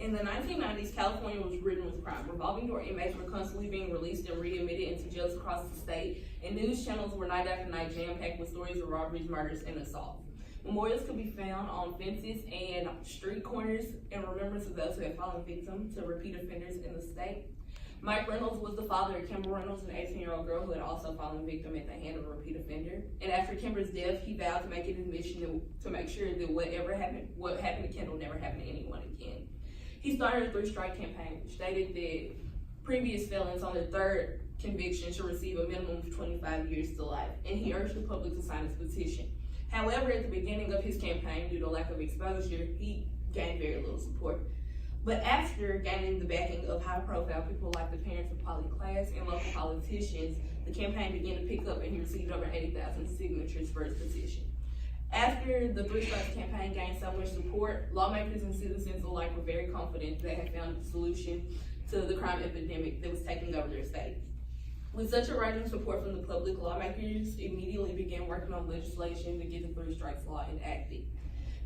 In the 1990s, California was ridden with crime. Revolving door inmates were constantly being released and readmitted into jails across the state, and news channels were night after night jam-packed with stories of robberies, murders, and assaults. Memorials could be found on fences and street corners in remembrance of those who had fallen victim to repeat offenders in the state. Mike Reynolds was the father of Kimber Reynolds, an 18-year-old girl who had also fallen victim at the hand of a repeat offender. And after Kimber's death, he vowed to make it his mission to make sure that what happened to Kendall never happened to anyone again. He started a 3-strike campaign, which stated that previous felons on their third conviction should receive a minimum of 25 years to life, and he urged the public to sign his petition. However, at the beginning of his campaign, due to lack of exposure, he gained very little support. But after gaining the backing of high-profile people like the parents of Polly Klaas and local politicians, the campaign began to pick up and he received over 80,000 signatures for his petition. After the 3 Strikes campaign gained so much support, lawmakers and citizens alike were very confident they had found a solution to the crime epidemic that was taking over their state. With such a rising support from the public, lawmakers immediately began working on legislation to get the 3 Strikes law enacted.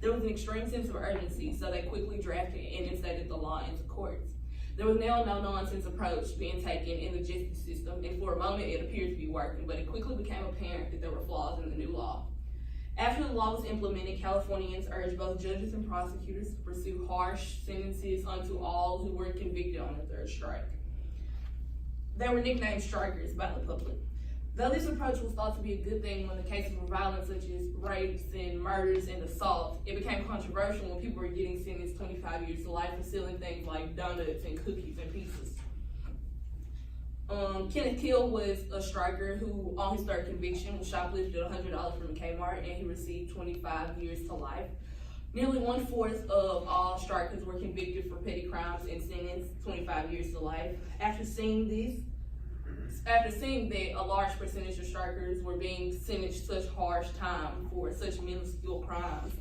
There was an extreme sense of urgency, so they quickly drafted and instated the law into courts. There was now a no-nonsense approach being taken in the justice system, and for a moment it appeared to be working, but it quickly became apparent that there were flaws in the new law. After the law was implemented, Californians urged both judges and prosecutors to pursue harsh sentences unto all who were convicted on the 3rd strike. They were nicknamed strikers by the public. Though this approach was thought to be a good thing when the cases were violent, such as rapes and murders and assaults, it became controversial when people were getting sentenced 25 years to life for stealing things like donuts and cookies and pizzas. Kenneth Kill was a striker who, on his 3rd conviction, was shoplifted $100 from Kmart, and he received 25 years to life. Nearly 1/4 of all strikers were convicted for petty crimes and sentenced 25 years to life. After seeing that a large percentage of strikers were being sentenced such harsh time for such minuscule crimes,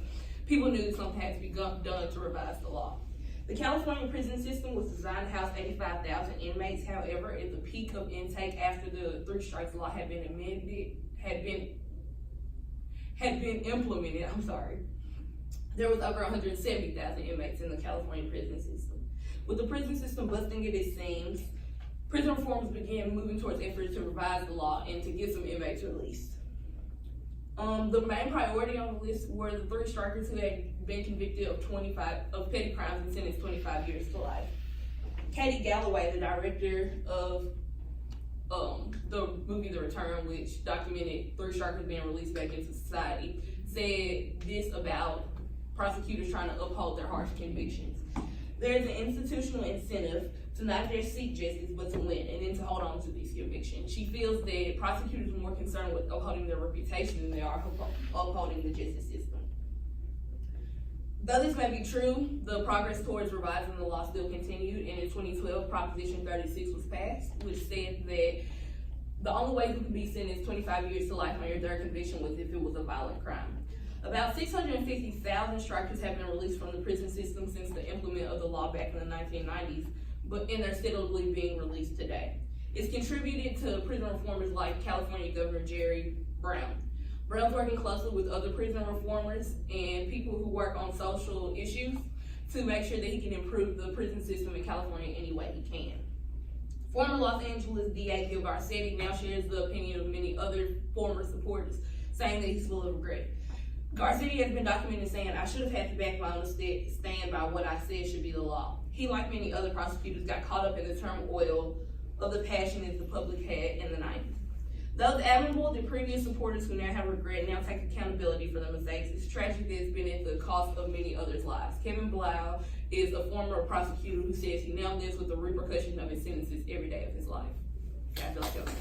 people knew something had to be done to revise the law. The California prison system was designed to house 85,000 inmates. However, at the peak of intake after the 3 Strikes law had been implemented, there was over 170,000 inmates in the California prison system. With the prison system busting at its seams, prison reformers began moving towards efforts to revise the law and to get some inmates released. The main priority on the list were the 3 strikers who had been convicted of petty crimes and sentenced 25 years to life. Katie Galloway, the director of the movie The Return, which documented 3 strikers being released back into society, said this about prosecutors trying to uphold their harsh convictions. There's an institutional incentive to not just seek justice, but to win, and then to hold on to these convictions. She feels that prosecutors are more concerned with upholding their reputation than they are upholding the justice system. Though this may be true, the progress towards revising the law still continued, and in 2012, Proposition 36 was passed, which said that the only way you could be sentenced 25 years to life on your 3rd conviction was if it was a violent crime. About 650,000 strikers have been released from the prison system since the implement of the law back in the 1990s, and they're steadily being released today. It's contributed to prison reformers like California Governor Jerry Brown. Brown's working closely with other prison reformers and people who work on social issues to make sure that he can improve the prison system in California any way he can. Former Los Angeles DA Gil Garcetti now shares the opinion of many other former supporters, saying that he's full of regret. Garcetti has been documented saying, "I should have had to back my own stand by what I said should be the law." He, like many other prosecutors, got caught up in the turmoil of the passion that the public had in the 90s. Though admirable, the previous supporters who now have regret now take accountability for their mistakes. It's tragic that it's been at the cost of many others' lives. Kevin Blau is a former prosecutor who says he now lives with the repercussions of his sentences every day of his life. I feel like that was